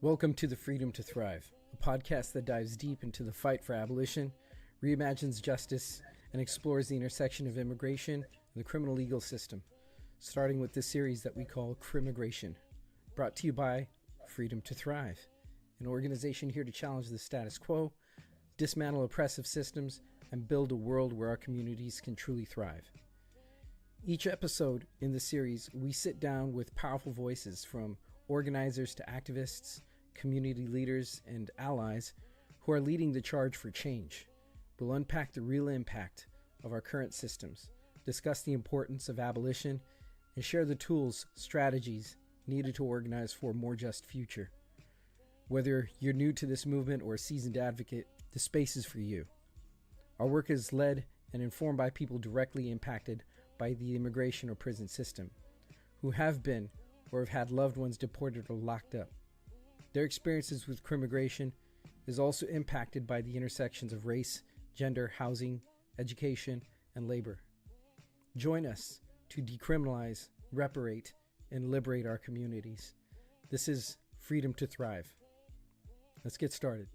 Welcome to the Freedom to Thrive, a podcast that dives deep into the fight for abolition, reimagines justice, and explores the intersection of immigration and the criminal legal system, starting with this series that we call Crimmigration, brought to you by Freedom to Thrive, an organization here to challenge the status quo, dismantle oppressive systems, and build a world where our communities can truly thrive. Each episode in the series, we sit down with powerful voices from organizers to activists, community leaders, and allies who are leading the charge for change. We'll unpack the real impact of our current systems, discuss the importance of abolition, and share the tools, strategies needed to organize for a more just future. Whether you're new to this movement or a seasoned advocate, the space is for you. Our work is led and informed by people directly impacted by the immigration or prison system, who have been or have had loved ones deported or locked up. Their experiences with crimmigration is also impacted by the intersections of race, gender, housing, education, and labor. Join us to decriminalize, reparate, and liberate our communities. This is Freedom to Thrive. Let's get started.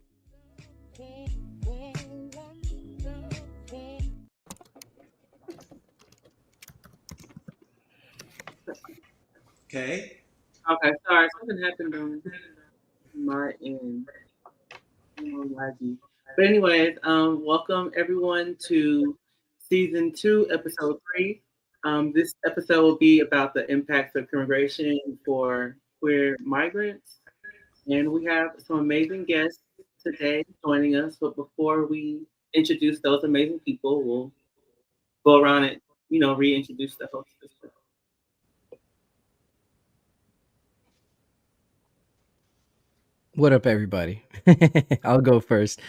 Okay. Okay, sorry, something happened on my end. But anyways, welcome everyone to season 2, episode 3. This episode will be about the impacts of immigration for queer migrants, and we have some amazing guests today joining us. But before we introduce those amazing people, we'll go around and reintroduce the host. What up, everybody? I'll go first.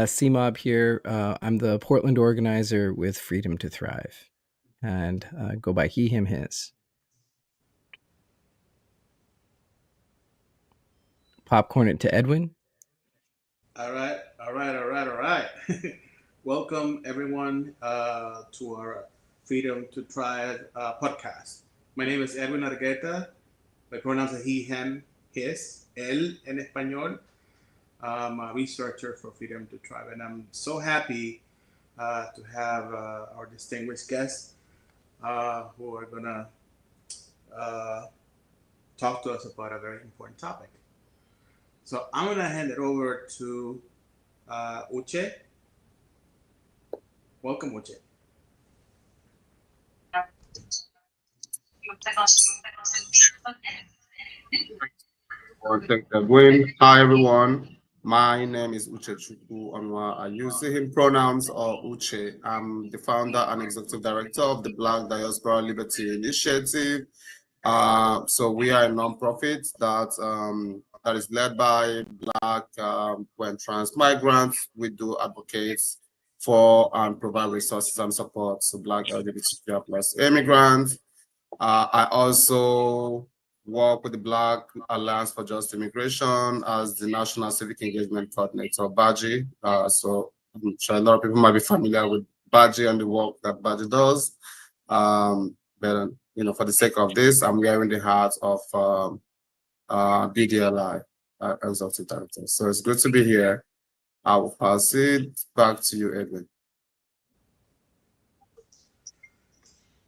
C-Mob here. I'm the Portland organizer with Freedom to Thrive, and go by he, him, his. Popcorn it to Edwin. All right. Welcome, everyone, to our Freedom to Thrive podcast. My name is Edwin Argueta. My pronouns are he, him, his, él en español. I'm a researcher for Freedom to Thrive, and I'm so happy to have our distinguished guests who are going to talk to us about a very important topic. So I'm going to hand it over to Uche. Welcome, Uche. Thank Edwin. Hi, everyone. My name is Uche Chukwu Onwa. I use him pronouns or Uche. I'm the founder and executive director of the Black Diaspora Liberty Initiative. So we are a nonprofit that is led by Black and trans migrants. We do advocate for and provide resources and support to Black LGBTQ plus immigrants. I also work with the Black Alliance for Just Immigration as the National Civic Engagement Coordinator, BAJI. So I'm sure a lot of people might be familiar with BAJI and the work that BAJI does. But for the sake of this, I'm wearing the hat of BDLI, Executive Director. So it's good to be here. I will pass it back to you, Edwin.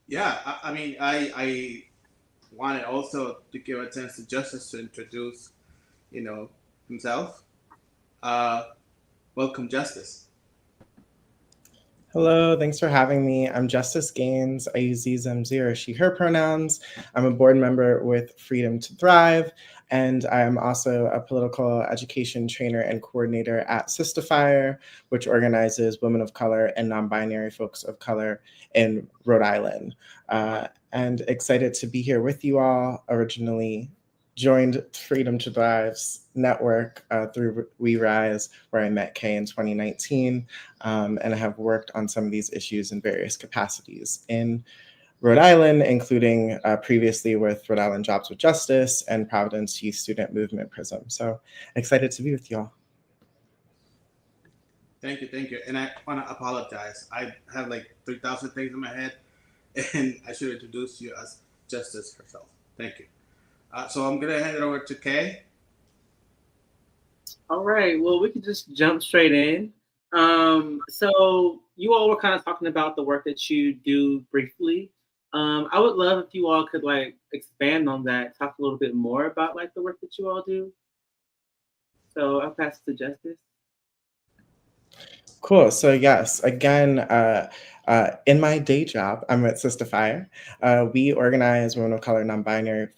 Yeah, I wanted also to give a chance to Justice to introduce, himself. Welcome, Justice. Hello, thanks for having me. I'm Justice Gaines. I use these zero, she, her pronouns. I'm a board member with Freedom to Thrive, and I'm also a political education trainer and coordinator at Sistifier, which organizes women of color and non-binary folks of color in Rhode Island. And excited to be here with you all. Originally joined Freedom to Thrive's network through We Rise, where I met Kay in 2019, and I have worked on some of these issues in various capacities in Rhode Island, including previously with Rhode Island Jobs with Justice and Providence Youth Student Movement PRISM. So excited to be with y'all. Thank you. And I want to apologize. I have like 3,000 things in my head, and I should introduce you as Justice herself. Thank you. So I'm going to hand it over to Kay. All right. Well, we can just jump straight in. So you all were kind of talking about the work that you do briefly. I would love if you all could like expand on that, talk a little bit more about like the work that you all do. So I'll pass it to Justice. Cool. So yes, again, in my day job, I'm at Sister Fire. We organize women of color, non-binary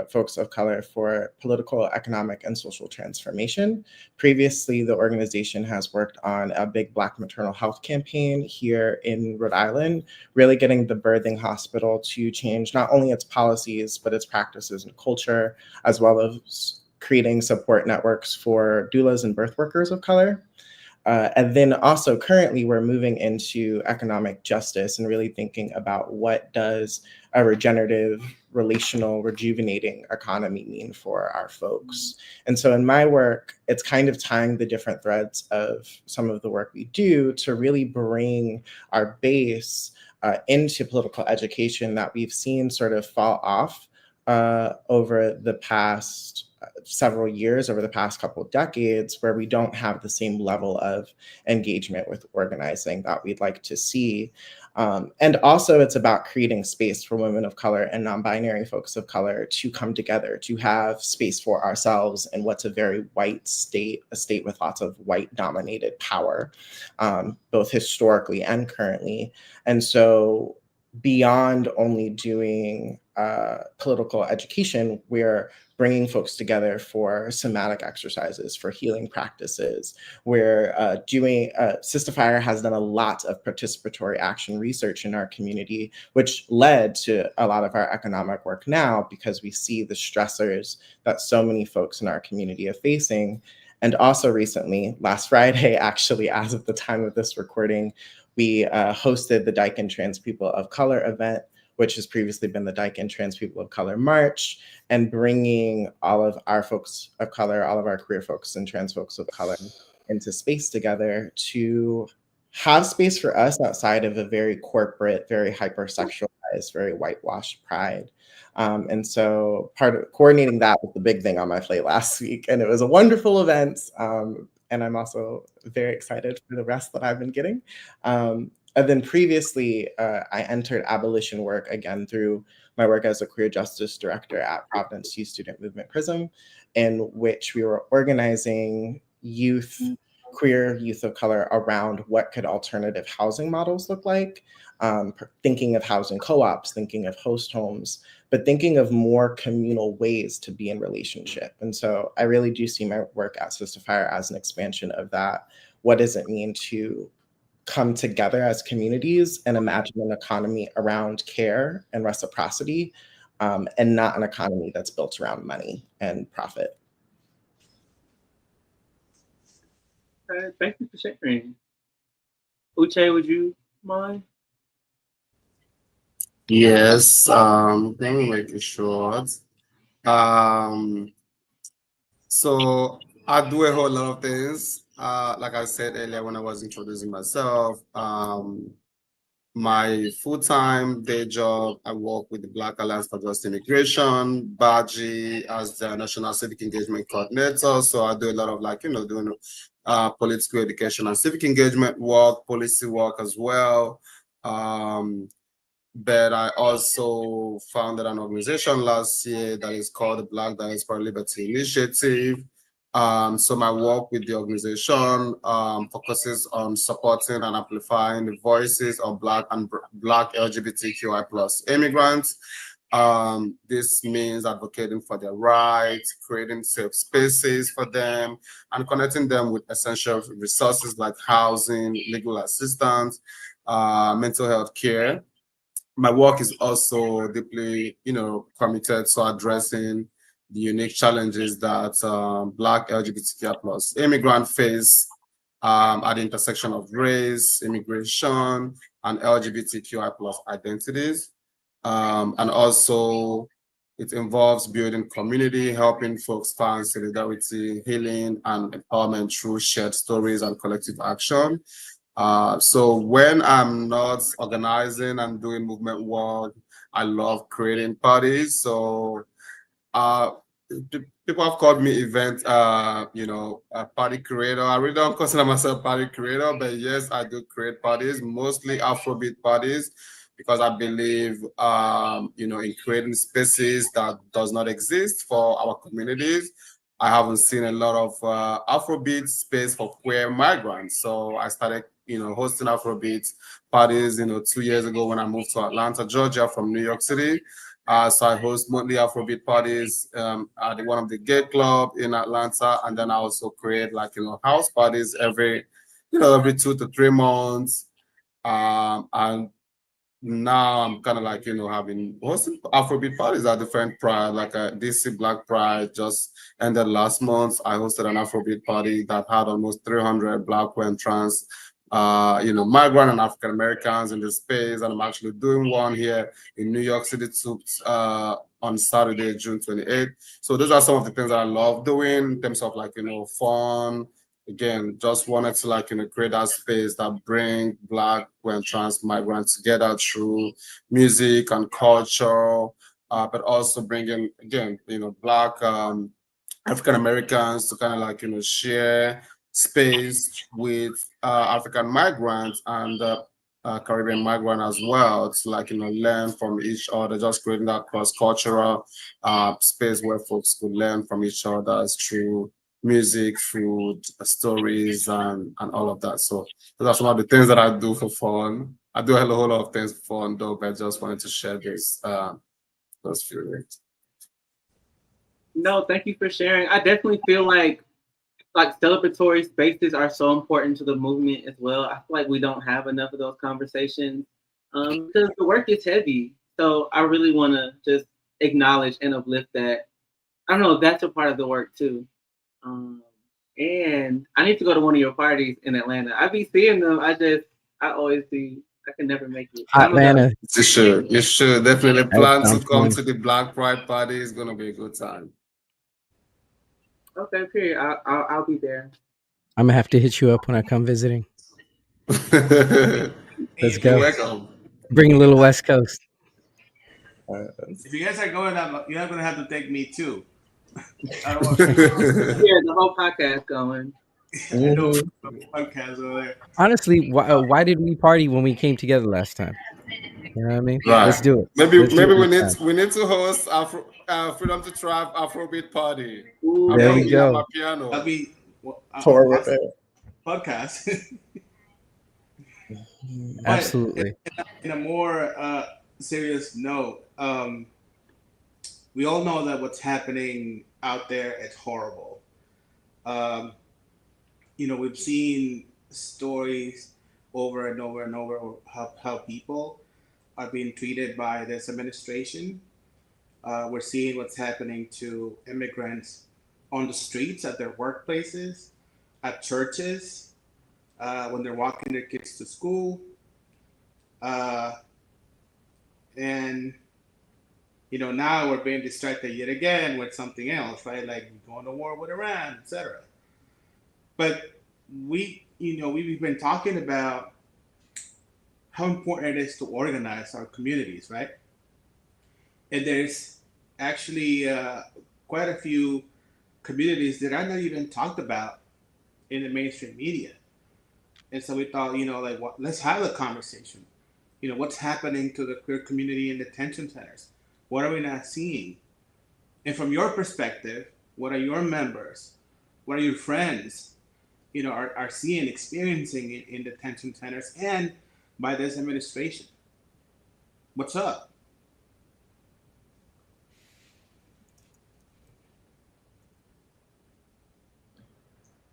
folks of color for political, economic, and social transformation. Previously, the organization has worked on a big Black maternal health campaign here in Rhode Island, really getting the birthing hospital to change not only its policies, but its practices and culture, as well as creating support networks for doulas and birth workers of color. And then also currently we're moving into economic justice and really thinking about what does a regenerative, relational, rejuvenating economy mean for our folks. And so in my work, it's kind of tying the different threads of some of the work we do to really bring our base into political education that we've seen sort of fall off over the past several years, over the past couple of decades, where we don't have the same level of engagement with organizing that we'd like to see. And also it's about creating space for women of color and non-binary folks of color to come together, to have space for ourselves in what's a very white state, a state with lots of white dominated power, both historically and currently. And so beyond only doing political education, we're bringing folks together for somatic exercises, for healing practices. We're doing, Sister Fire has done a lot of participatory action research in our community, which led to a lot of our economic work now, because we see the stressors that so many folks in our community are facing. And also recently, last Friday, actually, as of the time of this recording, we hosted the Dyke and Trans People of Color event, which has previously been the Dyke and Trans People of Color March, and bringing all of our folks of color, all of our queer folks and trans folks of color into space together to have space for us outside of a very corporate, very hypersexualized, very whitewashed pride. And so part of coordinating that was the big thing on my plate last week. And it was a wonderful event. And I'm also very excited for the rest that I've been getting. And then previously, I entered abolition work again through my work as a queer justice director at Providence Youth Student Movement PRISM, in which we were organizing youth, queer youth of color around what could alternative housing models look like, thinking of housing co-ops, thinking of host homes, but thinking of more communal ways to be in relationship. And so I really do see my work at Sister Fire as an expansion of that. What does it mean to come together as communities and imagine an economy around care and reciprocity, and not an economy that's built around money and profit? Thank you for sharing. Uche, would you mind? Yes, let me make it short. So I do a whole lot of things. Like I said earlier when I was introducing myself, my full-time day job, I work with the Black Alliance for Just Immigration, BAJI, as the National Civic Engagement Coordinator. So I do a lot of doing political education and civic engagement work, policy work as well. But I also founded an organization last year that is called the Black Diaspora Liberty Initiative. So my work with the organization focuses on supporting and amplifying the voices of Black and Black LGBTQI plus immigrants. This means advocating for their rights, creating safe spaces for them, and connecting them with essential resources like housing, legal assistance, mental health care. My work is also deeply, committed to addressing the unique challenges that Black LGBTQI plus immigrant face at the intersection of race, immigration, and LGBTQI plus identities. And also, it involves building community, helping folks find solidarity, healing, and empowerment through shared stories and collective action. So when I'm not organizing and doing movement work, I love creating parties. So people have called me event, a party creator. I really don't consider myself a party creator, but yes, I do create parties, mostly Afrobeat parties, because I believe, in creating spaces that does not exist for our communities. I haven't seen a lot of Afrobeat space for queer migrants, so I started, hosting Afrobeat parties, 2 years ago when I moved to Atlanta, Georgia, from New York City. So I host monthly Afrobeat parties at one of the gay club in Atlanta, and then I also create house parties every 2 to 3 months. And now I'm kind of having hosting Afrobeat parties at different pride, like a DC Black Pride just ended last month. I hosted an Afrobeat party that had almost 300 Black and trans, migrant and African Americans in the space, and I'm actually doing one here in New York City too, on Saturday, June 28th. So those are some of the things that I love doing in terms of fun. Again, just wanted to create that space that bring Black and trans migrants together through music and culture, but also bringing again Black African Americans to kind of share space with African migrants and Caribbean migrant as well to learn from each other, just creating that cross-cultural space where folks could learn from each other through music, food, stories, and all of that. So those are some of the things that I do for fun. I do a whole lot of things for fun though, but I just wanted to share this those few things. No, thank you for sharing. I definitely feel like celebratory spaces are so important to the movement as well. I feel like we don't have enough of those conversations because the work is heavy. So I really want to just acknowledge and uplift that. I don't know, that's a part of the work too. And I need to go to one of your parties in Atlanta. I be seeing them. I always see. I can never make it. Atlanta. You should definitely plan to sounds come fun. to the Black Pride party. It's gonna be a good time. Okay, period. I'll be there. I'm gonna have to hit you up when I come visiting. Let's If go. you guys- Welcome. Bring a little West Coast. If you guys are going up, you're gonna have to take me too. I don't want Yeah, the whole podcast going. I know podcast over there. Honestly, why did we party when we came together last time? You know what I mean? Right. Let's do it. Maybe Let's do it we this need time. to host Freedom to Thrive Afrobeat party. Ooh, I'm There gonna we be at go. my piano. I'll be For with it. podcast. Absolutely. In a more serious note, we all know that what's happening out there is horrible. We've seen stories over and over and over of how people are being treated by this administration. We're seeing what's happening to immigrants on the streets, at their workplaces, at churches, when they're walking their kids to school. And now we're being distracted yet again with something else, right? Like going to war with Iran, etc. But we've been talking about how important it is to organize our communities, right? And there's actually quite a few communities that are not even talked about in the mainstream media. And so we thought, let's have a conversation. What's happening to the queer community in detention centers? What are we not seeing? And from your perspective, what are your members? What are your friends? Are seeing, experiencing in detention centers and by this administration? What's up?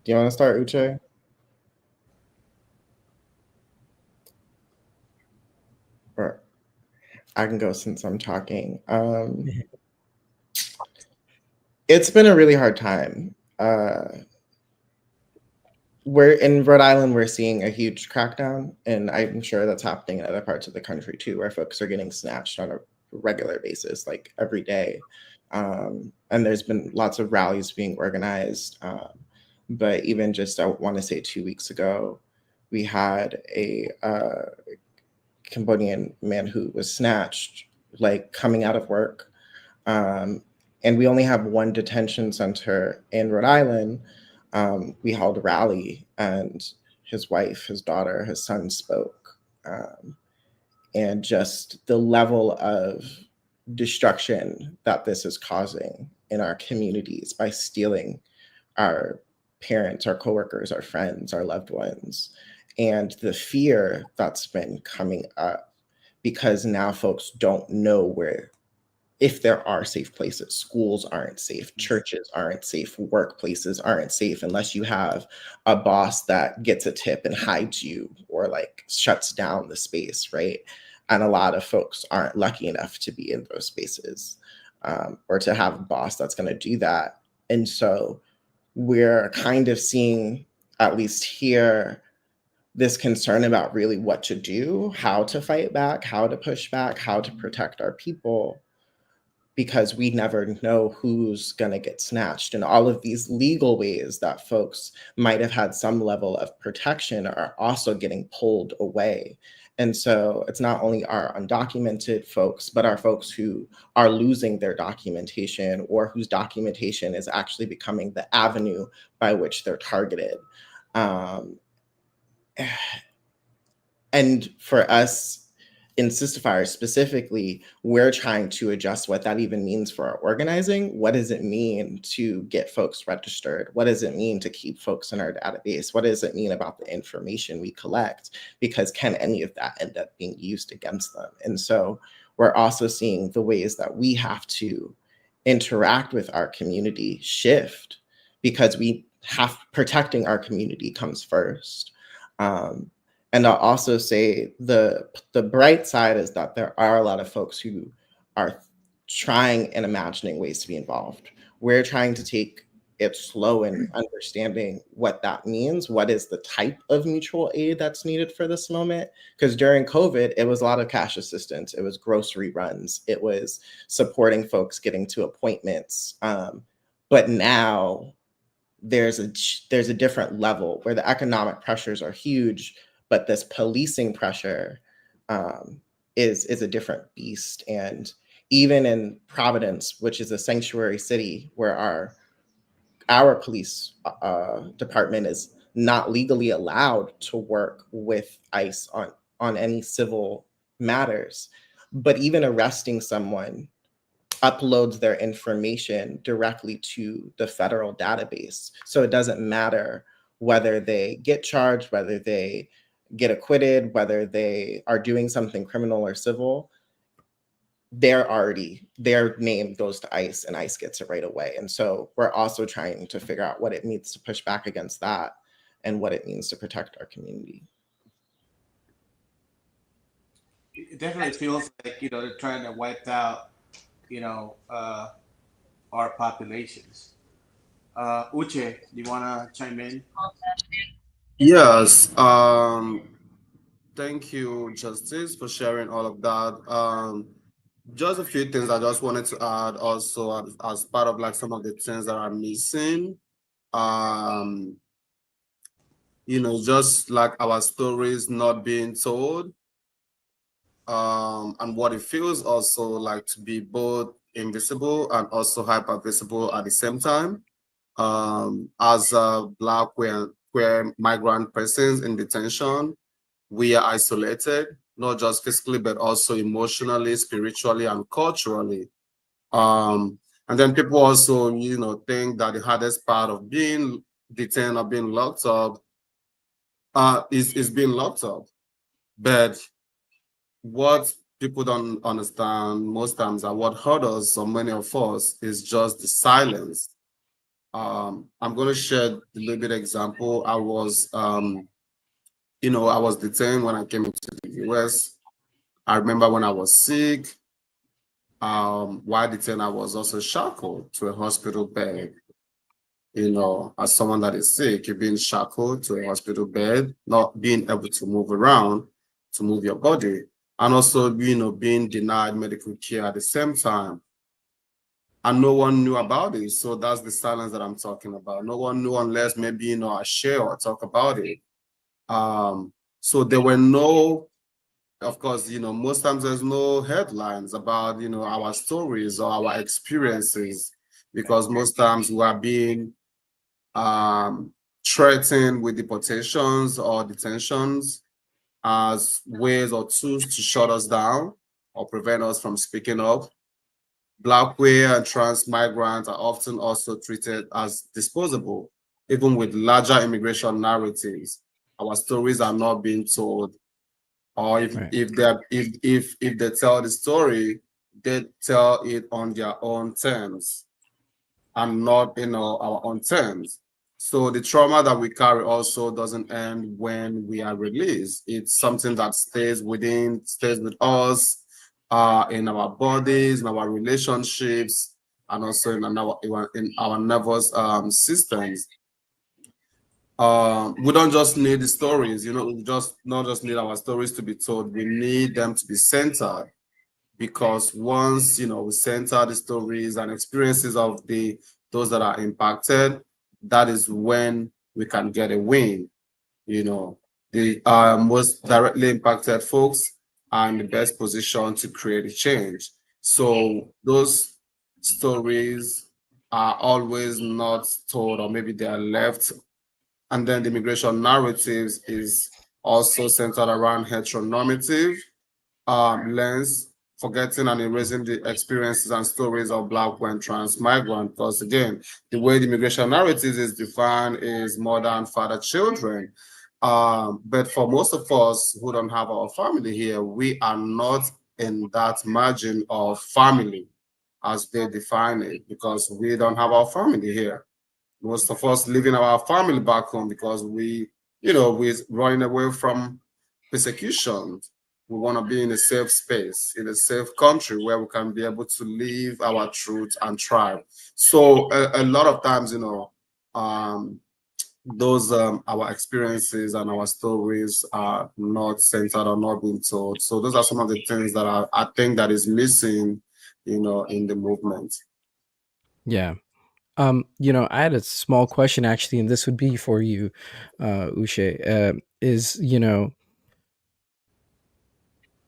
Do you want to start, Uche? Or I can go since I'm talking. It's been a really hard time. We're in Rhode Island, we're seeing a huge crackdown, and I'm sure that's happening in other parts of the country too, where folks are getting snatched on a regular basis, like every day. And there's been lots of rallies being organized. But even just, I want to say 2 weeks ago, we had a Cambodian man who was snatched, like coming out of work. And we only have one detention center in Rhode Island. We held a rally, and his wife, his daughter, his son spoke. And just the level of destruction that this is causing in our communities by stealing our parents, our coworkers, our friends, our loved ones, and the fear that's been coming up because now folks don't know where, if there are safe places. Schools aren't safe, churches aren't safe, workplaces aren't safe unless you have a boss that gets a tip and hides you or like shuts down the space, right? And a lot of folks aren't lucky enough to be in those spaces, or to have a boss that's going to do that. And so we're kind of seeing, at least here, this concern about really what to do, how to fight back, how to push back, how to protect our people, because we never know who's going to get snatched. And all of these legal ways that folks might have had some level of protection are also getting pulled away. And so it's not only our undocumented folks, but our folks who are losing their documentation or whose documentation is actually becoming the avenue by which they're targeted. And for us in Sistafire specifically, we're trying to adjust what that even means for our organizing. What does it mean to get folks registered? What does it mean to keep folks in our database? What does it mean about the information we collect? Because can any of that end up being used against them? And so we're also seeing the ways that we have to interact with our community shift, because protecting our community comes first. And I'll also say the bright side is that there are a lot of folks who are trying and imagining ways to be involved. We're trying to take it slow and understanding what that means. What is the type of mutual aid that's needed for this moment? Because during COVID, it was a lot of cash assistance. It was grocery runs. It was supporting folks getting to appointments. But now there's a different level where the economic pressures are huge, but this policing pressure is a different beast. And even in Providence, which is a sanctuary city where our police department is not legally allowed to work with ICE on any civil matters, but even arresting someone uploads their information directly to the federal database. So it doesn't matter whether they get charged, whether they get acquitted, whether they are doing something criminal or civil, their name goes to ICE and ICE gets it right away. And so we're also trying to figure out what it means to push back against that and what it means to protect our community. It definitely feels like, they're trying to wipe out, our populations. Uche, do you want to chime in? Yes. Thank you, Justice, for sharing all of that. Just a few things I just wanted to add also as part of like some of the things that are missing. Just like our stories not being told, and what it feels also like to be both invisible and also hyper visible at the same time. As Black queer migrant persons in detention, we are isolated, not just physically, but also emotionally, spiritually, and culturally. And then people also, think that the hardest part of being detained or being locked up is being locked up. But what people don't understand most times, and what hurt us, so many of us, is just the silence. I'm going to share a little bit example. I was detained when I came into the US. I remember when I was sick, while detained, I was also shackled to a hospital bed. As someone that is sick, you're being shackled to a hospital bed, not being able to move around, to move your body, and also, being denied medical care at the same time. And no one knew about it. So that's the silence that I'm talking about. No one knew unless maybe, I share or talk about it. So there were no of course, most times there's no headlines about, our stories or our experiences, because most times we are being um, threatened with deportations or detentions as ways or tools to shut us down or prevent us from speaking up. Black, queer, and trans migrants are often also treated as disposable, even with larger immigration narratives. Our stories are not being told, or Right. if they tell the story, they tell it on their own terms and not our own terms. So the trauma that we carry also doesn't end when we are released. It's something that stays with us, in our bodies, in our relationships, and also in our nervous systems. We don't just need the stories, we just not just need our stories to be told. We need them to be centered, because once we center the stories and experiences of those that are impacted, that is when we can get a win. The most directly impacted folks are in the best position to create a change. So those stories are always not told, or maybe they are left. And then the immigration narratives is also centered around heteronormative lens, forgetting and erasing the experiences and stories of Black and trans migrants. Because again, the way the immigration narrative is defined is mother and father children. But for most of us who don't have our family here, we are not in that margin of family as they define it, because we don't have our family here. Most of us leaving our family back home because we're running away from persecution. We want to be in a safe space, in a safe country where we can be able to live our truth and thrive. So a lot of times, um, those our experiences and our stories are not centered or not being told. So those are some of the things that I think that is missing, in the movement. Yeah. I had a small question actually, and this would be for you, Uche. Is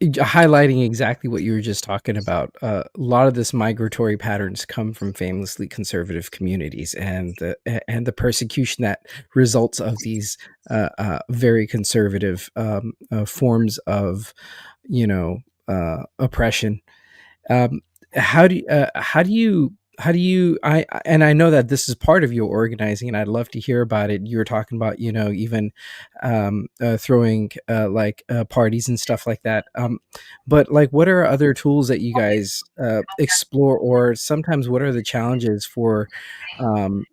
highlighting exactly what you were just talking about. A lot of this migratory patterns come from famously conservative communities, and the persecution that results of these very conservative forms of oppression. um, how do you I know that this is part of your organizing, and I'd love to hear about it. You were talking about even throwing parties and stuff like that, but like, what are other tools that you guys explore, or sometimes what are the challenges for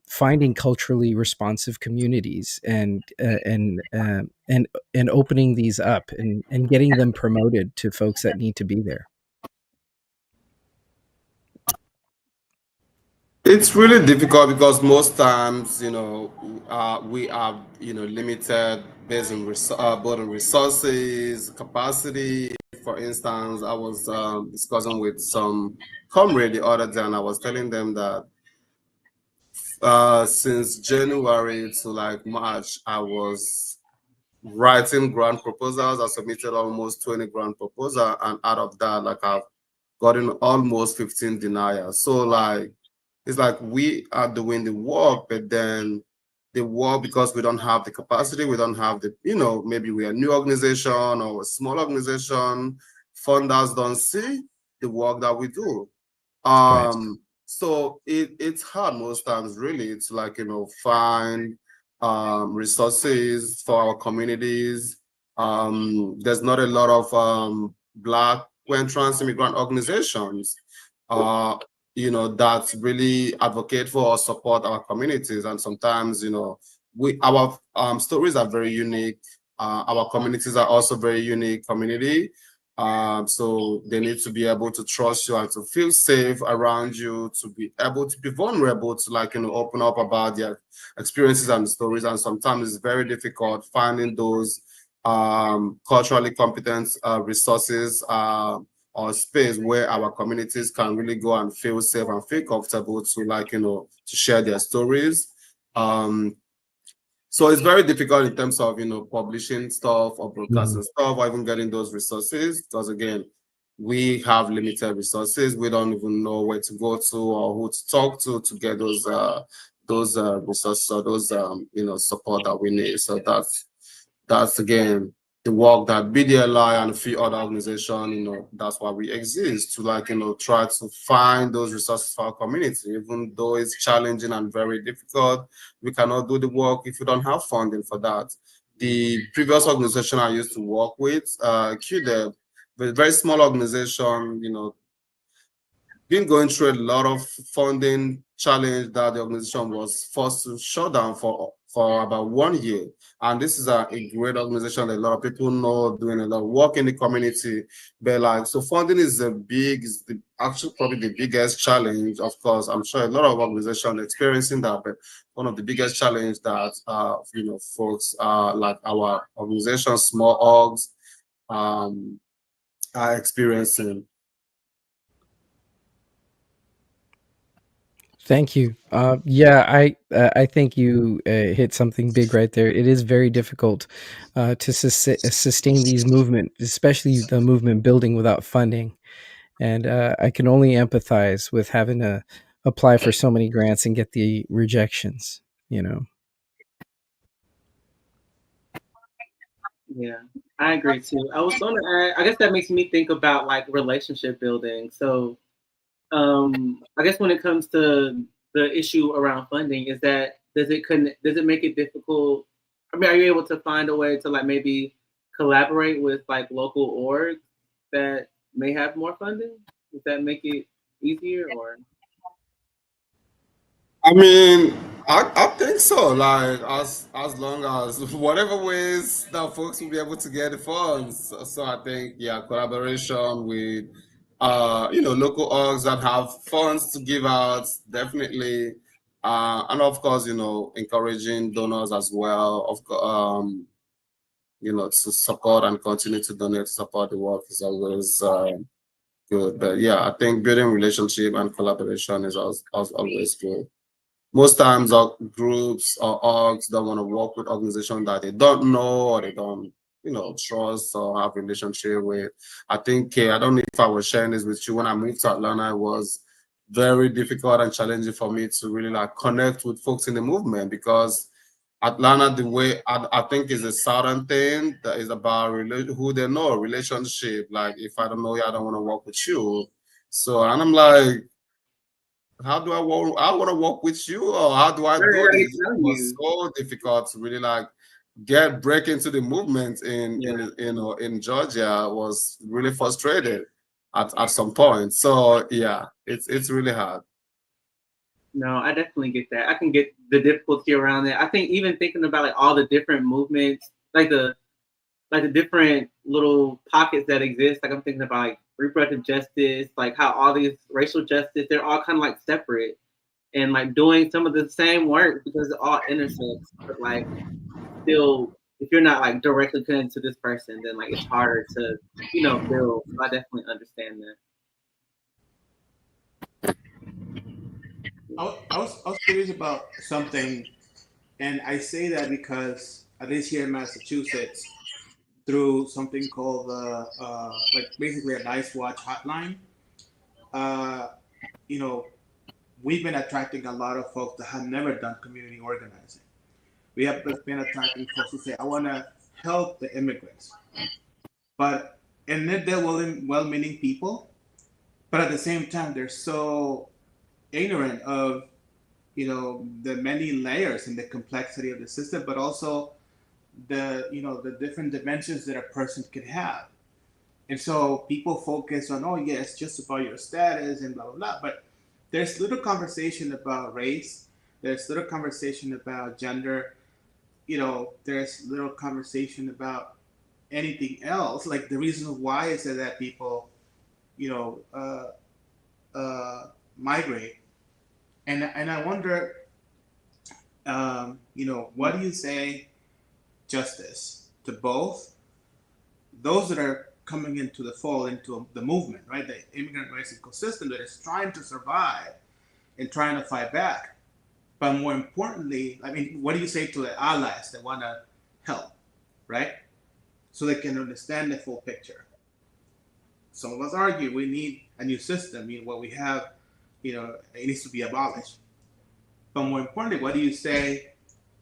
finding culturally responsive communities, and opening these up, and getting them promoted to folks that need to be there? It's really difficult because most times, we are, limited based on both on resources, capacity. For instance, I was discussing with some comrade the other day, and I was telling them that since January to like March, I was writing grant proposals. I submitted almost 20 grant proposals, and out of that, like I've gotten almost 15 denials. So like, it's like we are doing the work, but then the work, because we don't have the capacity, we don't have the, maybe we're a new organization or a small organization, funders don't see the work that we do. Right. So it's hard most times really to like, find resources for our communities. There's not a lot of Black and trans immigrant organizations uh, that really advocate for or support our communities. And sometimes, our stories are very unique. Our communities are also very unique community. So they need to be able to trust you and to feel safe around you, to be able to be vulnerable, to like, open up about their experiences and stories. And sometimes it's very difficult finding those culturally competent resources or space where our communities can really go and feel safe and feel comfortable to like, to share their stories. Um, So it's very difficult in terms of publishing stuff or broadcasting stuff or even getting those resources, because again, we have limited resources. We don't even know where to go to or who to talk to get those resources or those support that we need. So that's again the work that BDLI and a few other organizations, that's why we exist, to try to find those resources for our community. Even though it's challenging and very difficult, we cannot do the work if we don't have funding for that. The previous organization I used to work with, QDEB, a very small organization, been going through a lot of funding challenge that the organization was forced to shut down for about 1 year. And this is a great organization that a lot of people know, doing a lot of work in the community. But so funding is actually probably the biggest challenge. Of course, I'm sure a lot of organizations are experiencing that, but one of the biggest challenge that folks like our organization, small orgs, are experiencing. Thank you. I think you hit something big right there. It is very difficult to sustain these movements, especially the movement building without funding. And I can only empathize with having to apply for so many grants and get the rejections. Yeah, I agree too. I was going to add, I guess that makes me think about like relationship building. So I guess when it comes to the issue around funding, is that does it make it difficult? I mean, are you able to find a way to like maybe collaborate with like local orgs that may have more funding? Does that make it easier or? I mean, I think so. Like as long as whatever ways that folks will be able to get the funds. So I think collaboration with local orgs that have funds to give out, definitely. And of course, encouraging donors as well. To support and continue to donate to support the work is always good. But yeah, I think building relationship and collaboration is always good. Most times groups or orgs don't want to work with organizations that they don't know or they don't trust or have relationship with. I think I don't know if I was sharing this with you. When I moved to Atlanta, it was very difficult and challenging for me to really like connect with folks in the movement, because Atlanta, the way I think is a southern thing that is about who they know, relationship. Like if I don't know you, I don't want to work with you. So, and I'm like, how do I work? I want to work with you, or how do I do this? It was so difficult to really like break into the movement in Georgia. Was really frustrated at some point. So yeah, it's really hard. No, I definitely get that. I can get the difficulty around it. I think even thinking about like all the different movements, like the different little pockets that exist. Like I'm thinking about like reproductive justice, like how all these racial justice, they're all kind of like separate and like doing some of the same work because it all intersects. But like still, if you're not like directly connected to this person, then like it's harder to build. So I definitely understand that. I was curious about something, and I say that because at least here in Massachusetts, through something called the like basically a Nice Watch hotline, uh, you know, we've been attracting a lot of folks that have never done community organizing. We have been attracting folks who say, "I want to help the immigrants," but and they're well-meaning people, but at the same time, they're so ignorant of the many layers and the complexity of the system, but also the different dimensions that a person can have. And so people focus on, oh yeah, it's just about your status and blah blah blah, but there's little conversation about race, there's little conversation about gender, there's little conversation about anything else. Like the reason why is that people you know migrate. And I wonder, what do you say justice to both those that are coming into the fold, into the movement, right? The immigrant rights ecosystem that is trying to survive and trying to fight back, But more importantly, I mean, what do you say to the allies that want to help, right? So they can understand the full picture. Some of us argue we need a new system. I mean, what we have, it needs to be abolished. But more importantly, what do you say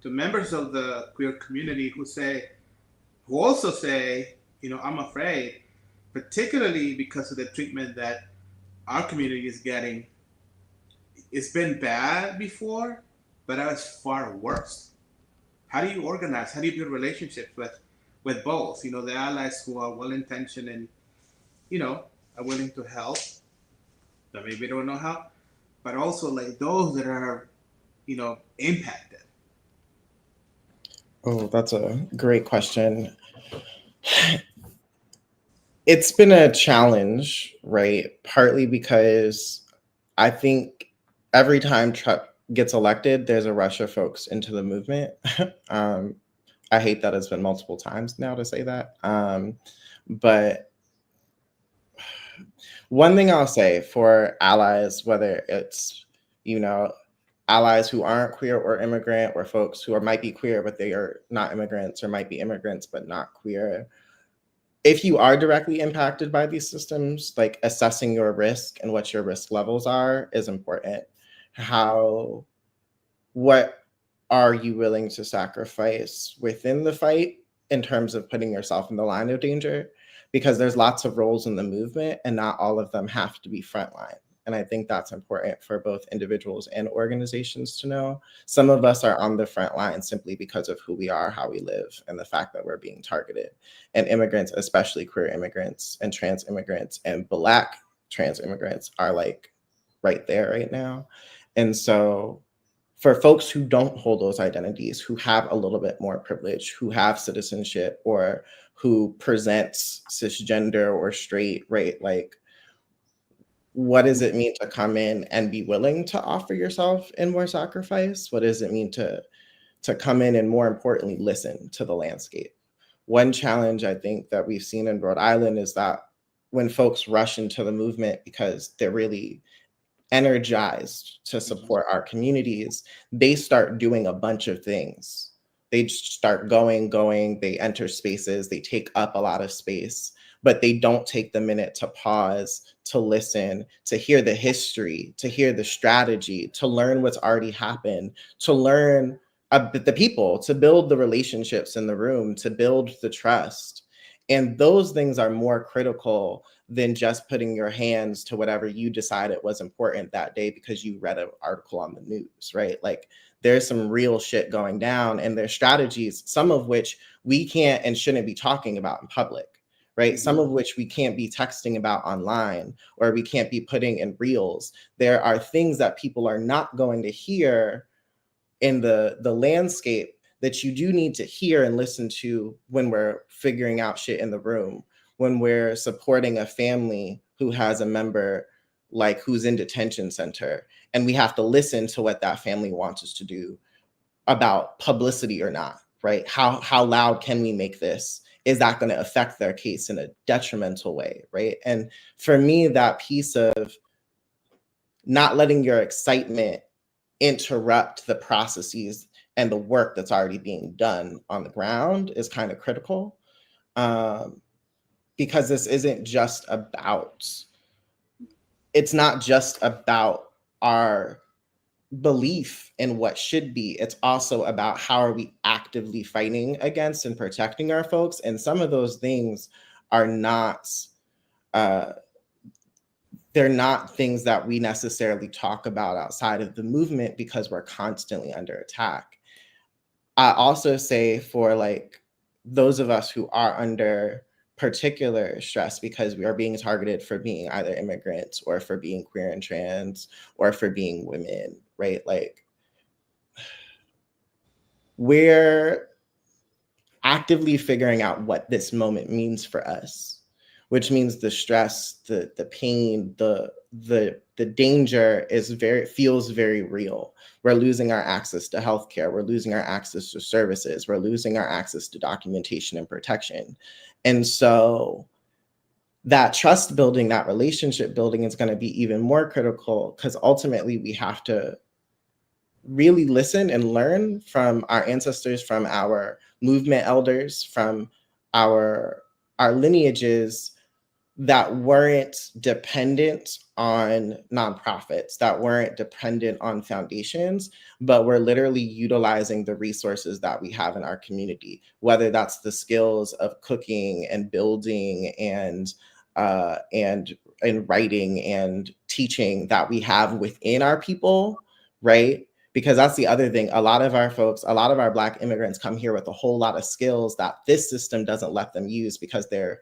to members of the queer community who also say, I'm afraid, particularly because of the treatment that our community is getting. It's been bad before, but now it's far worse. How do you organize? How do you build relationships with both? The allies who are well-intentioned and, are willing to help, but maybe don't know how, but also like those that are, impacted. Oh, that's a great question. It's been a challenge, right? Partly because I think every time Trump gets elected, there's a rush of folks into the movement. I hate that it's been multiple times now to say that. But one thing I'll say for allies, whether it's, allies who aren't queer or immigrant, or folks who might be queer, but they are not immigrants, or might be immigrants, but not queer. If you are directly impacted by these systems, like assessing your risk and what your risk levels are is important. What are you willing to sacrifice within the fight in terms of putting yourself in the line of danger? Because there's lots of roles in the movement and not all of them have to be frontline. And I think that's important for both individuals and organizations to know. Some of us are on the front line simply because of who we are, how we live, and the fact that we're being targeted. And immigrants, especially queer immigrants and trans immigrants and Black trans immigrants, are like right there right now. And so for folks who don't hold those identities, who have a little bit more privilege, who have citizenship, or who presents cisgender or straight, right? Like, what does it mean to come in and be willing to offer yourself in more sacrifice? What does it mean to come in and, more importantly, listen to the landscape? One challenge I think that we've seen in Rhode Island is that when folks rush into the movement because they're really energized to support our communities, they start doing a bunch of things. They just start going, they enter spaces, they take up a lot of space, but they don't take the minute to pause, to listen, to hear the history, to hear the strategy, to learn what's already happened, to learn the people, to build the relationships in the room, to build the trust. And those things are more critical than just putting your hands to whatever you decided was important that day because you read an article on the news, right? Like, there's some real shit going down, and there's strategies, some of which we can't and shouldn't be talking about in public, right? Some of which we can't be texting about online, or we can't be putting in reels. There are things that people are not going to hear in the landscape that you do need to hear and listen to when we're figuring out shit in the room, when we're supporting a family who has a member like who's in detention center, and we have to listen to what that family wants us to do about publicity or not, right? How loud can we make this? Is that going to affect their case in a detrimental way, right? And for me, that piece of not letting your excitement interrupt the processes and the work that's already being done on the ground is kind of critical, because this isn't just about, it's not just about our belief in what should be. It's also about how are we actively fighting against and protecting our folks. And some of those things are not, they're not things that we necessarily talk about outside of the movement because we're constantly under attack. I also say for like those of us who are under particular stress because we are being targeted for being either immigrants or for being queer and trans or for being women, right? Like, we're actively figuring out what this moment means for us, which means the stress, the pain, the danger feels very real. We're losing our access to healthcare. We're losing our access to services. We're losing our access to documentation and protection. And so that trust building, that relationship building is going to be even more critical because ultimately we have to really listen and learn from our ancestors, from our movement elders, from our lineages that weren't dependent on nonprofits, that weren't dependent on foundations, but we're literally utilizing the resources that we have in our community, whether that's the skills of cooking and building and writing and teaching that we have within our people, right? Because that's the other thing. A lot of our folks, a lot of our Black immigrants come here with a whole lot of skills that this system doesn't let them use because their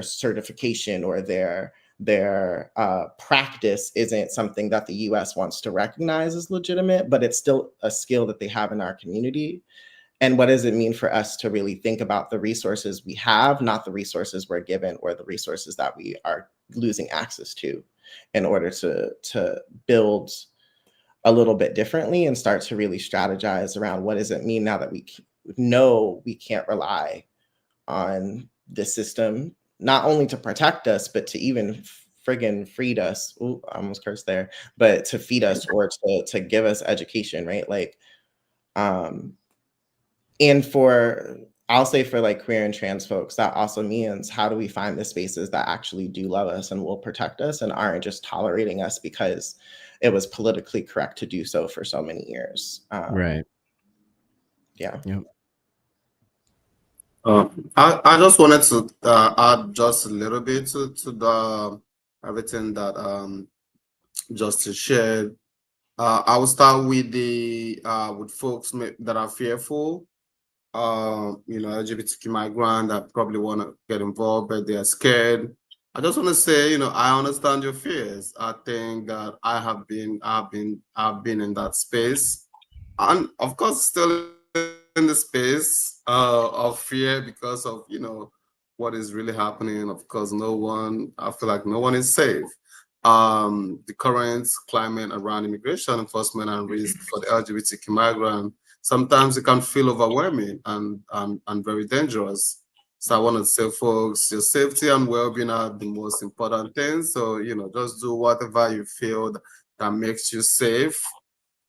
certification or their practice isn't something that the US wants to recognize as legitimate, but it's still a skill that they have in our community. And what does it mean for us to really think about the resources we have, not the resources we're given or the resources that we are losing access to, in order to build a little bit differently and start to really strategize around what does it mean now that we know we can't rely on the system, not only to protect us, but to even friggin' feed us. Ooh, I almost cursed there, but to feed us or to give us education, right? Like, and I'll say for like queer and trans folks, that also means how do we find the spaces that actually do love us and will protect us and aren't just tolerating us because it was politically correct to do so for so many years. Right. Yeah. Yep. I just wanted to add just a little bit to the everything that Justice shared. I will start with the with folks that are fearful. LGBTQ migrant that probably want to get involved, but they are scared. I just want to say, I understand your fears. I think that I've been in that space, and of course, still in the space of fear because of what is really happening. Of course, I feel like no one is safe. The current climate around immigration enforcement and risk for the LGBTQ migrant, sometimes it can feel overwhelming and very dangerous. So I want to say, folks, your safety and well-being are the most important things. So, just do whatever you feel that makes you safe.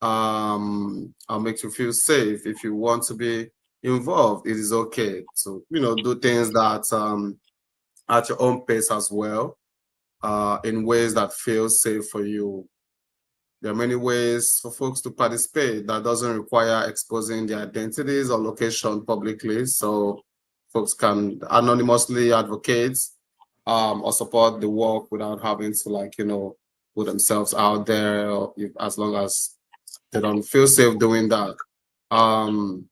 I'll make you feel safe. If you want to be involved, it is okay to, do things that at your own pace as well, in ways that feel safe for you. There are many ways for folks to participate that doesn't require exposing their identities or location publicly. So folks can anonymously advocate or support the work without having to put themselves out there, as long as they don't feel safe doing that. And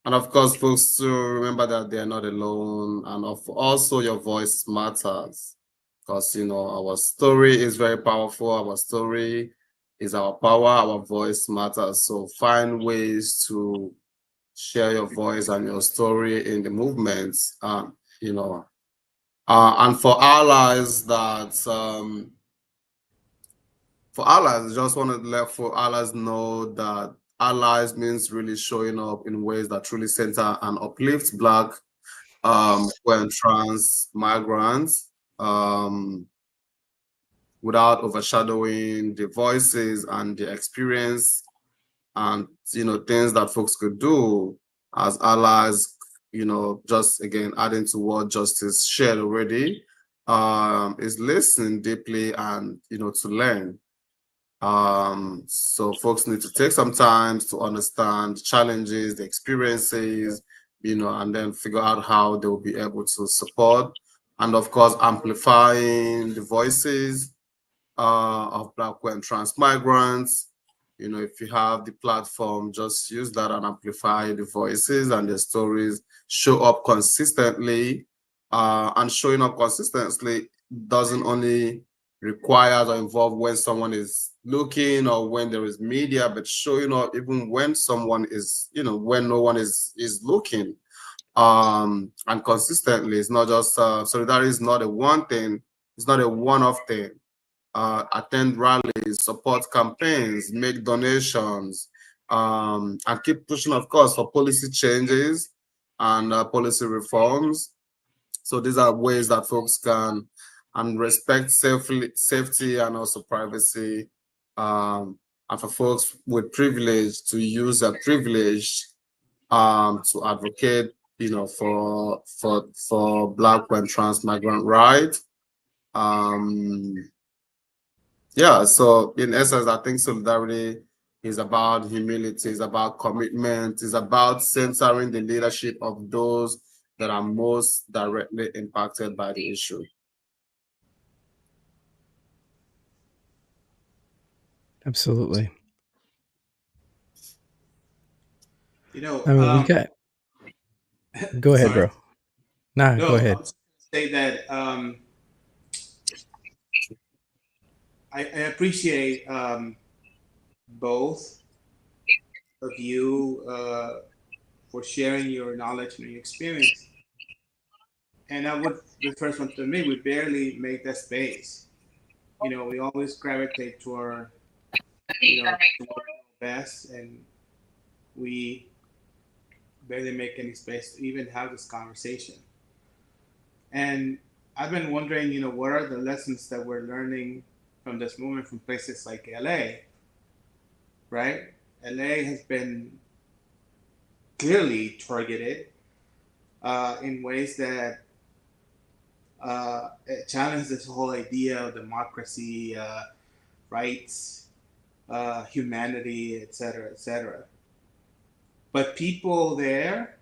of course, folks to remember that they're not alone, and also your voice matters, because our story is very powerful. Our story is our power. Our voice matters. So find ways to share your voice and your story in the movement. And for allies just want to let for allies know that allies means really showing up in ways that truly center and uplift Black, queer and trans migrants, without overshadowing the voices and the experience and things that folks could do as allies. Just again adding to what Justice shared already, is listening deeply and to learn. So folks need to take some time to understand the challenges, the experiences, and then figure out how they'll be able to support, and of course amplifying the voices of Black, queer, and trans migrants. If you have the platform, just use that and amplify the voices and the stories. Show up consistently, and showing up consistently doesn't only require or involve when someone is looking or when there is media, but showing up even when someone is, when no one is looking, and consistently. It's not just solidarity is not a one thing. It's not a one-off thing. Attend rallies, support campaigns, make donations, and keep pushing, of course, for policy changes and policy reforms. So these are ways that folks can and respect safety and also privacy, and and for folks with privilege to use their privilege to advocate, for Black and trans migrant rights. So in essence, I think solidarity is about humility, is about commitment, is about centering the leadership of those that are most directly impacted by the issue. Absolutely. You know, I mean, we got. Go ahead, sorry. bro. Nah, No, go ahead. I was going to say that I appreciate both of you for sharing your knowledge and your experience. And I would, the first one to me, we barely make that space. You know, we always gravitate toward, best, and we barely make any space to even have this conversation. And I've been wondering, what are the lessons that we're learning from this movement from places like LA, right? LA has been clearly targeted in ways that challenge this whole idea of democracy, rights, humanity, et cetera, et cetera. But people there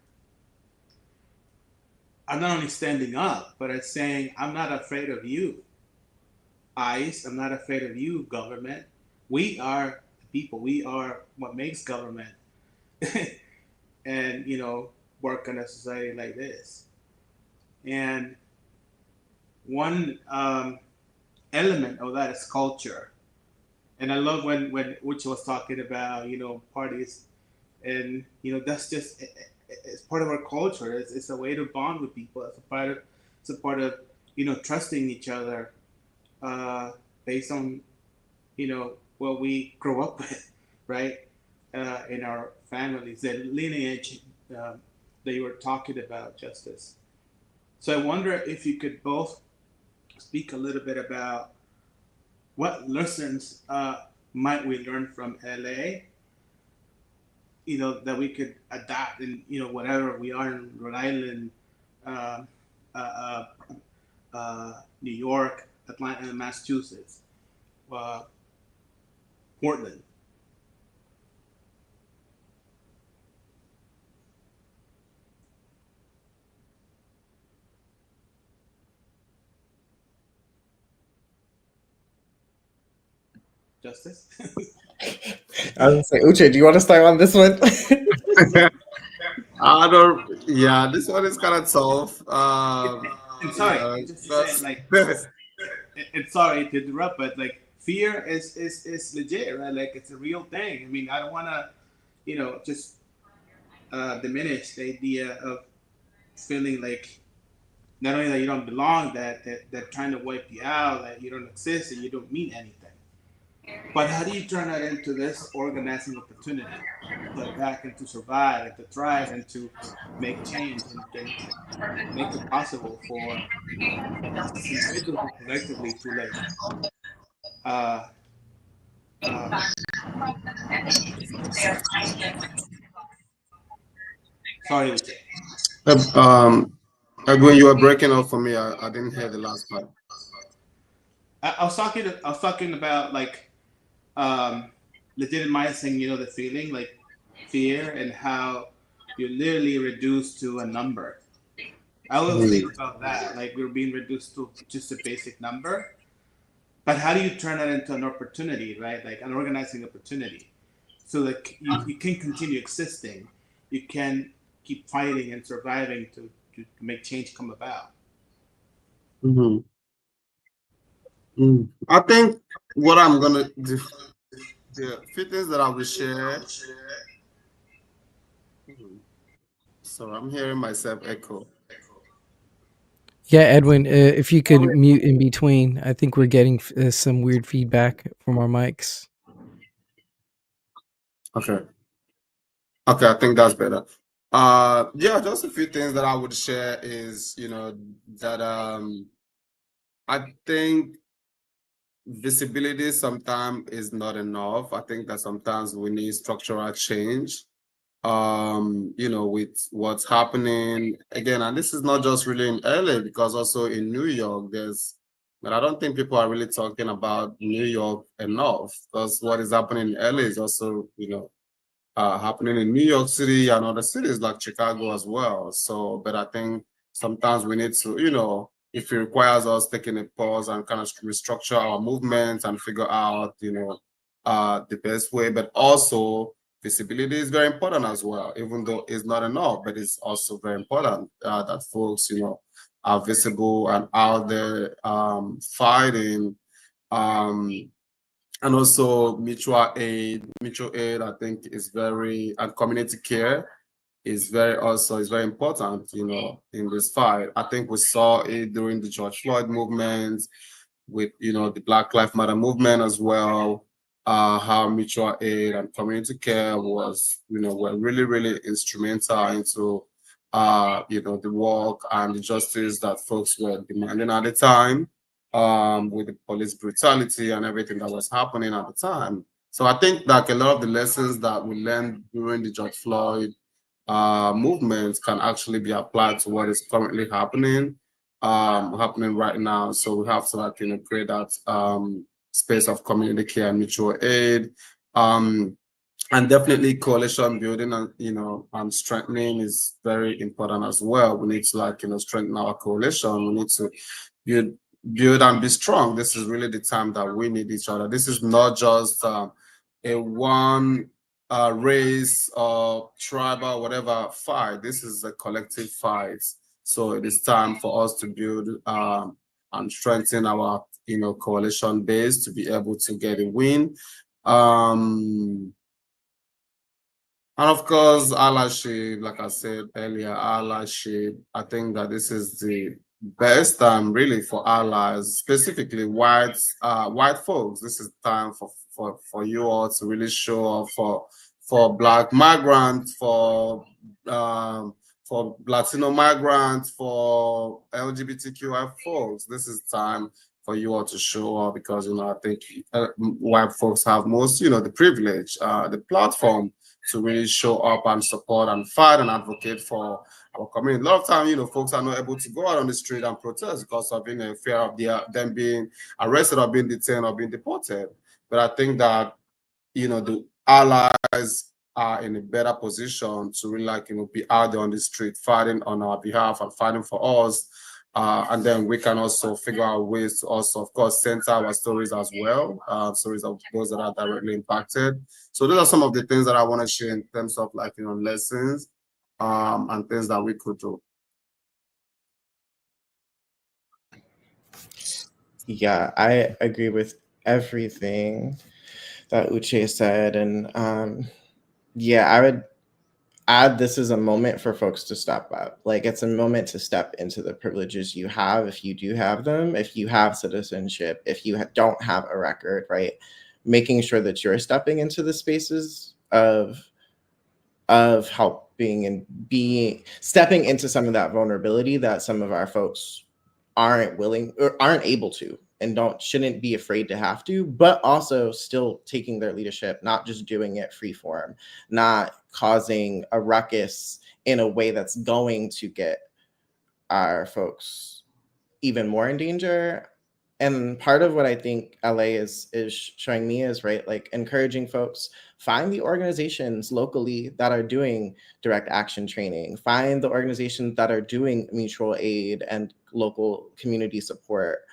are not only standing up, but are saying, I'm not afraid of you, ICE. I'm not afraid of you, government. We are the people. We are what makes government. And, work in a society like this. And one element of that is culture. And I love when Uche was talking about, parties. And, that's just, it's part of our culture. It's a way to bond with people. It's a part of trusting each other based on, what we grow up with, right? In our families, the lineage that you were talking about, Justice. So I wonder if you could both speak a little bit about what lessons might we learn from LA, that we could adapt in, whatever we are in Rhode Island, uh, uh, New York, Atlanta, and Massachusetts, Portland. Justice? I was gonna say, Uche, do you want to start on this one? I don't. Yeah, this one is kind of tough. And sorry, just to say, like, and sorry to interrupt, but like, fear is legit, right? Like, it's a real thing. I mean, I don't want to, just diminish the idea of feeling like not only that you don't belong, that they're trying to wipe you out, that you don't exist and you don't mean anything. But how do you turn that into this organizing opportunity to attack and to survive and to thrive and to make change and make it possible for us individually and collectively to like sorry, Edwin, you were breaking up for me. I didn't hear the last part. I was talking about like legitimizing, the feeling like fear and how you're literally reduced to a number. I always think about that, like we're being reduced to just a basic number. But how do you turn that into an opportunity, right? Like an organizing opportunity. So like you can continue existing. You can keep fighting and surviving to make change come about. Mm-hmm. I think what I'm gonna do, the few things that I will share. So I'm hearing myself echo. Yeah, Edwin, if you could mute in between, I think we're getting some weird feedback from our mics. Okay, I think that's better. Yeah, just a few things that I would share is, that I think visibility sometimes is not enough. I think that sometimes we need structural change. With what's happening again, and this is not just really in LA, because also in New York, but I don't think people are really talking about New York enough, because what is happening in LA is also, happening in New York City and other cities like Chicago as well. So, but I think sometimes we need to, if it requires us taking a pause and kind of restructure our movements and figure out, the best way, but also visibility is very important as well, even though it's not enough, but it's also very important that folks, are visible and out there fighting. Um, and also mutual aid I think is very, and community care is very important, in this fight. I think we saw it during the George Floyd movement, with the Black Lives Matter movement as well. How mutual aid and community care were really, really instrumental into the work and the justice that folks were demanding at the time, with the police brutality and everything that was happening at the time. So I think that a lot of the lessons that we learned during the George Floyd movement can actually be applied to what is currently happening right now. So we have to create that space of community care and mutual aid. And definitely coalition building and strengthening is very important as well. We need to strengthen our coalition. We need to build and be strong. This is really the time that we need each other. This is not just a one race or tribal whatever fight. This is a collective fight. So it is time for us to build and strengthen our coalition base to be able to get a win. And of course, allyship, like I said earlier, allyship. I think that this is the best time really for allies, specifically white folks. This is time for you all to really show up for Black migrants, for Latino migrants, for LGBTQI folks. This is time for you all to show up, because I think white folks have most the privilege, the platform to really show up and support and fight and advocate for our community. A lot of times, folks are not able to go out on the street and protest because of being a fear of them being arrested or being detained or being deported. But I think that the allies are in a better position to really be out there on the street fighting on our behalf and fighting for us. And then we can also figure out ways to also, of course, center our stories as well, stories of those that are directly impacted. So those are some of the things that I want to share in terms of lessons and things that we could do. Yeah, I agree with everything that Uche said. And I would add, this is a moment for folks to step up. It's a moment to step into the privileges you have, if you do have them, if you have citizenship, if you don't have a record, right? Making sure that you're stepping into the spaces of helping and stepping into some of that vulnerability that some of our folks aren't willing or aren't able to, and shouldn't be afraid to have to, but also still taking their leadership, not just doing it free form, not causing a ruckus in a way that's going to get our folks even more in danger. And part of what I think LA is showing me is, right, encouraging folks, find the organizations locally that are doing direct action training, find the organizations that are doing mutual aid and local community support,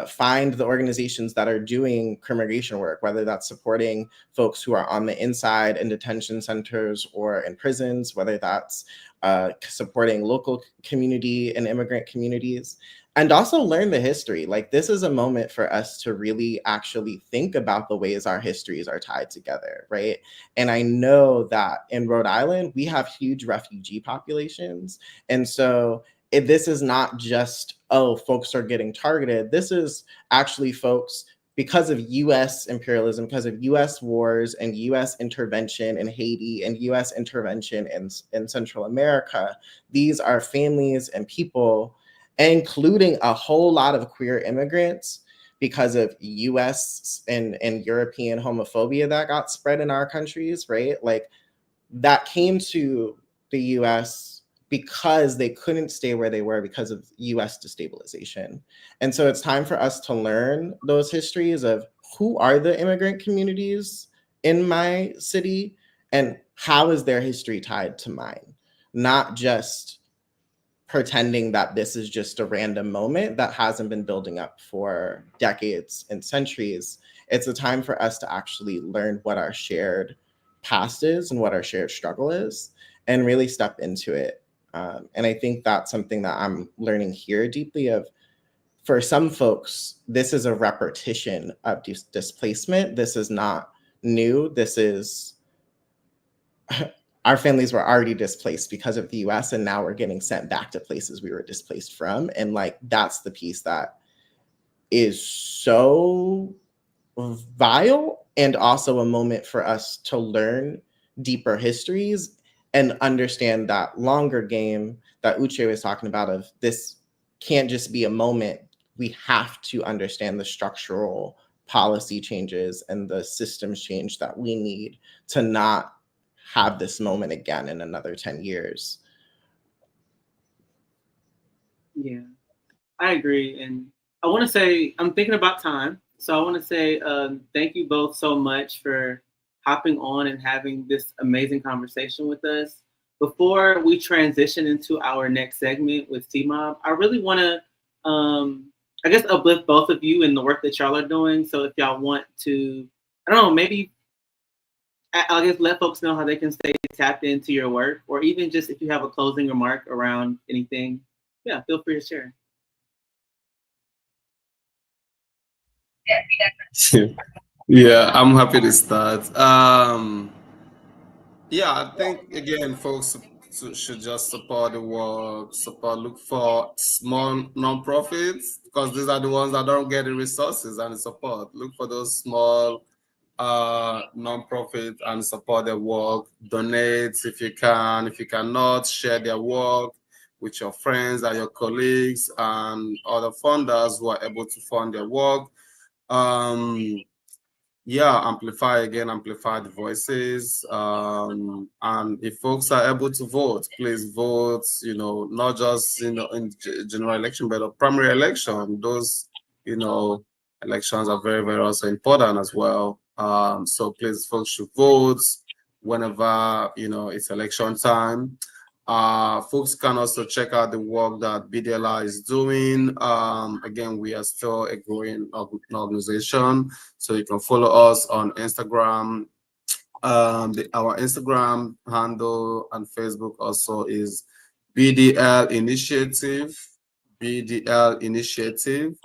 find the organizations that are doing crimmigration work, whether that's supporting folks who are on the inside in detention centers or in prisons, whether that's supporting local community and immigrant communities. And also learn the history. This is a moment for us to really actually think about the ways our histories are tied together, right? And I know that in Rhode Island, we have huge refugee populations. And so this is not just, folks are getting targeted. This is actually folks, because of US imperialism, because of US wars and US intervention in Haiti and US intervention in Central America, these are families and people, including a whole lot of queer immigrants, because of US and European homophobia that got spread in our countries, right? Like that came to the US because they couldn't stay where they were because of US destabilization. And so it's time for us to learn those histories of who are the immigrant communities in my city and how is their history tied to mine, not just pretending that this is just a random moment that hasn't been building up for decades and centuries. It's a time for us to actually learn what our shared past is and what our shared struggle is and really step into it. And I think that's something that I'm learning here deeply of. For some folks, this is a repetition of displacement. This is not new. This is our families were already displaced because of the US, and now we're getting sent back to places we were displaced from. And like, that's the piece that is so vile and also a moment for us to learn deeper histories and understand that longer game that Uche was talking about of this can't just be a moment. We have to understand the structural policy changes and the systems change that we need to not have this moment again in another 10 years. Yeah, I agree. And I want to say, I'm thinking about time. So I want to say thank you both so much for hopping on and having this amazing conversation with us. Before we transition into our next segment with C-Mob, I really want to, I guess, uplift both of you in the work that y'all are doing. So if y'all want to, I don't know, maybe I guess let folks know how they can stay tapped into your work, or even just if you have a closing remark around anything, yeah, feel free to share. Yeah, I'm happy to start. Yeah, I think again, folks should just support the work, look for small non-profits because these are the ones that don't get the resources and the support. Look for those small non-profit and support their work. Donate if you can. If you cannot, share their work with your friends and your colleagues and other funders who are able to fund their work. Yeah, amplify the voices. And if folks are able to vote, please vote, not just, in general election, but a primary election. Those, elections are very, very also important as well. So please, folks should vote whenever, it's election time. Folks can also check out the work that BDLI is doing. Again, we are still a growing organization, so you can follow us on Instagram. Our Instagram handle and Facebook also is BDL Initiative. BDL Initiative.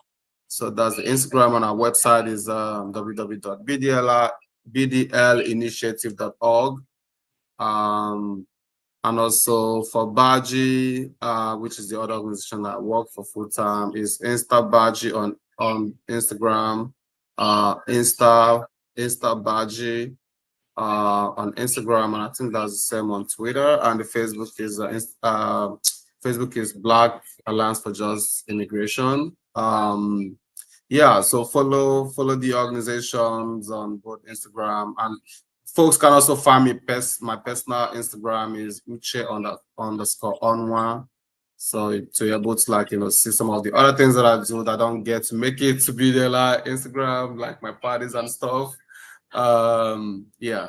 So that's the Instagram, and our website is www.bdlinitiative.org. And also for Baji, which is the other organization that I work for full time, is Insta Baji on Instagram, Insta Baji on Instagram, and I think that's the same on Twitter. And the Facebook is Black Alliance for Just Immigration. Yeah, so follow the organizations on both Instagram, and folks can also find me. My personal Instagram is uche_onwa. So to be able to see some of the other things that I do that don't get to make it to be there, like Instagram, like my parties and stuff. Yeah,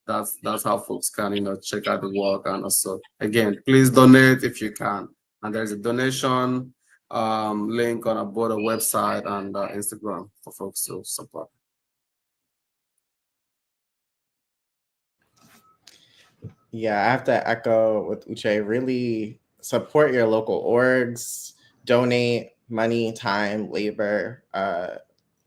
that's how folks can check out the work. And also, again, please donate if you can. And there's a donation link on both our website and Instagram for folks to support. Yeah, I have to echo with Uche. Really support your local orgs, donate money, time, labor.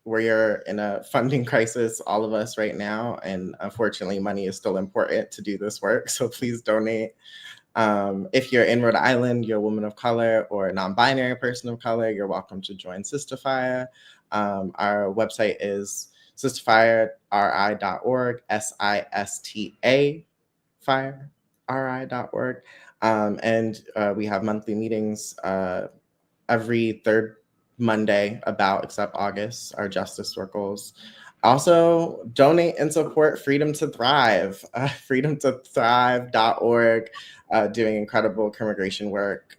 We're in a funding crisis, all of us right now, and unfortunately, money is still important to do this work. So please donate. If you're in Rhode Island, you're a woman of color or a non-binary person of color, you're welcome to join Sistafire. Our website is sistafireri.org, SISTA fireri.org. And we have monthly meetings every third Monday about, except August, our justice circles. Also, donate and support Freedom to Thrive, freedomtothrive.org, doing incredible crimmigration work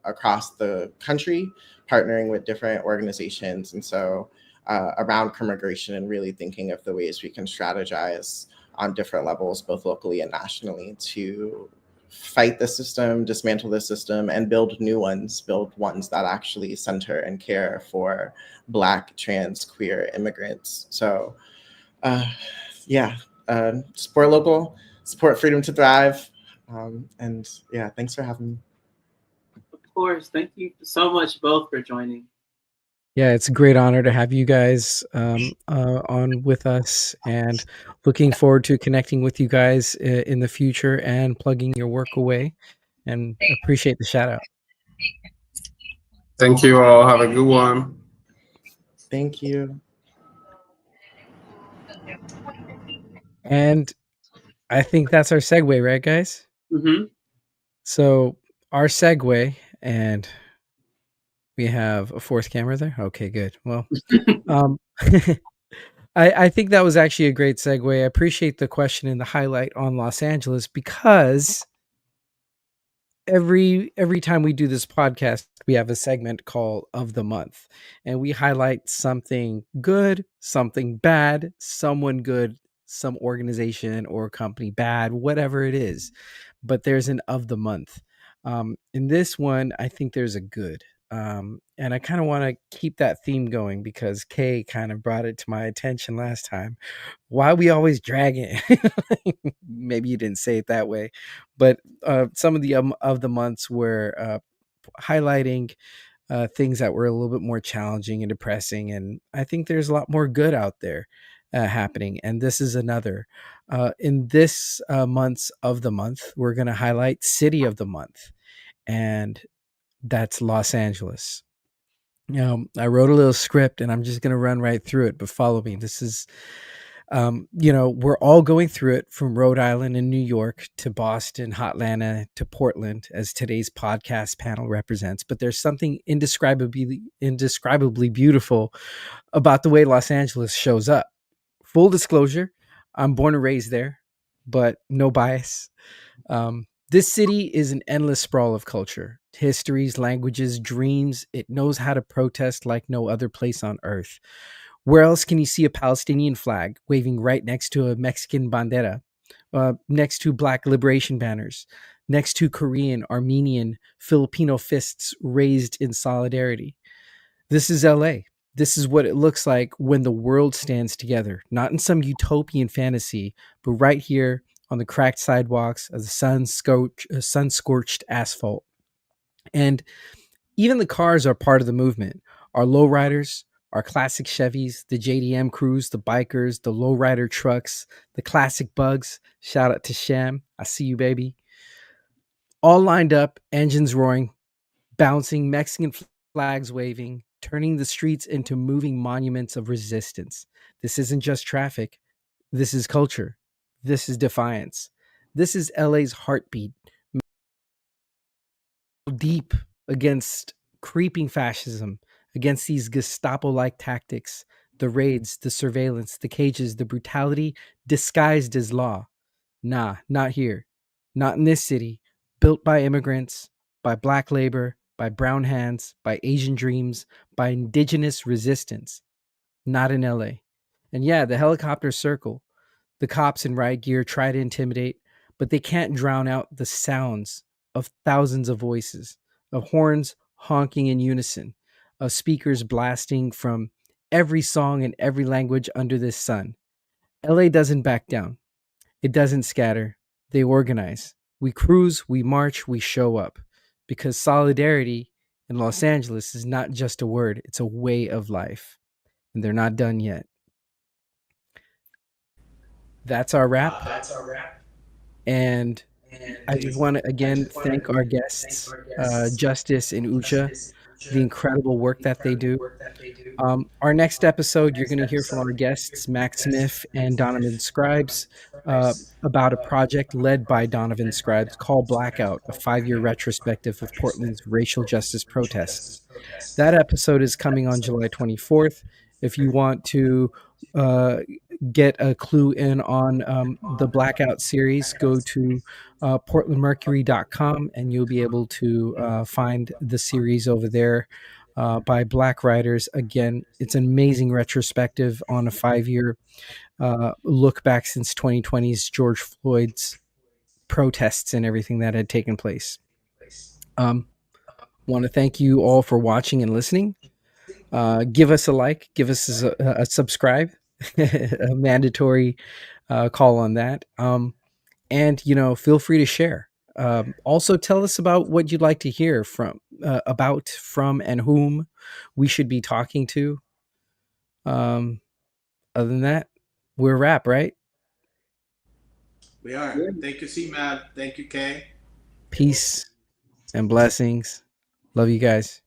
across the country, partnering with different organizations. And so around crimmigration and really thinking of the ways we can strategize on different levels, both locally and nationally, to fight the system, dismantle the system, and build new ones, build ones that actually center and care for Black, trans, queer immigrants. So, support local, support Freedom to Thrive. And yeah, thanks for having me. Of course. Thank you so much both for joining. Yeah, it's a great honor to have you guys on with us, and looking forward to connecting with you guys in the future and plugging your work away, and appreciate the shout out. Thank you all. Have a good one. Thank you. And I think that's our segue, right, guys? Mm-hmm. So our segue, and we have a fourth camera there. Okay, good. Well, I think that was actually a great segue. I appreciate the question and the highlight on Los Angeles, because every time we do this podcast, we have a segment called Of the Month, and we highlight something good, something bad, someone good, some organization or company bad, whatever it is. But there's an Of the Month. In this one, I think there's a good. And I kind of want to keep that theme going because Kay kind of brought it to my attention last time. Why we always drag it? Maybe you didn't say it that way, but some of the months were highlighting things that were a little bit more challenging and depressing, and I think there's a lot more good out there happening, and this is another. In this month's of the month, we're going to highlight City of the Month, and that's Los Angeles. I wrote a little script, and I'm just going to run right through it, but follow me. This is, we're all going through it, from Rhode Island and New York to Boston, Hotlanta to Portland, as today's podcast panel represents. But there's something indescribably beautiful about the way Los Angeles shows up. Full disclosure, I'm born and raised there, but no bias. This city is an endless sprawl of culture, histories, languages, dreams. It knows how to protest like no other place on earth. Where else can you see a Palestinian flag waving right next to a Mexican bandera, next to Black liberation banners, next to Korean, Armenian, Filipino fists raised in solidarity? This is LA. This is what it looks like when the world stands together, not in some utopian fantasy, but right here on the cracked sidewalks of the sun-scorched asphalt. And even the cars are part of the movement. Our lowriders, our classic Chevys, the JDM crews, the bikers, the lowrider trucks, the classic bugs. Shout out to Sham. I see you, baby. All lined up, engines roaring, bouncing, Mexican flags waving, turning the streets into moving monuments of resistance. This isn't just traffic. This is culture. This is defiance. This is LA's heartbeat. Deep against creeping fascism, against these Gestapo-like tactics, the raids, the surveillance, the cages, the brutality disguised as law. Nah, not here. Not in this city, built by immigrants, by Black labor, by brown hands, by Asian dreams, by indigenous resistance. Not in LA. And yeah, the helicopters circle. The cops in riot gear try to intimidate, but they can't drown out the sounds of thousands of voices, of horns honking in unison, of speakers blasting from every song and every language under this sun. LA doesn't back down. It doesn't scatter. They organize. We cruise, we march, we show up. Because solidarity in Los Angeles is not just a word, it's a way of life. And they're not done yet. That's our wrap. And I just want to again thank our guests, Justice and Ucha, the incredible work that they do. Our next episode, you're going to hear from our guests, Max Smith and Donovan Scribes, about a project led by Donovan Scribes called Blackout, a 5-year retrospective of Portland's racial justice protests. That episode is coming on July 24th. If you want to get a clue in on the Blackout series, go to portlandmercury.com and you'll be able to find the series over there by Black writers. Again, it's an amazing retrospective on a 5-year look back since 2020's George Floyd's protests and everything that had taken place. Want to thank you all for watching and listening. Give us a like, give us a subscribe, a mandatory call on that. And, feel free to share. Also tell us about what you'd like to hear from, and whom we should be talking to. Other than that, we're a wrap, right? We are. Thank you, C-Map. Thank you, Kay. Peace and blessings. Love you guys.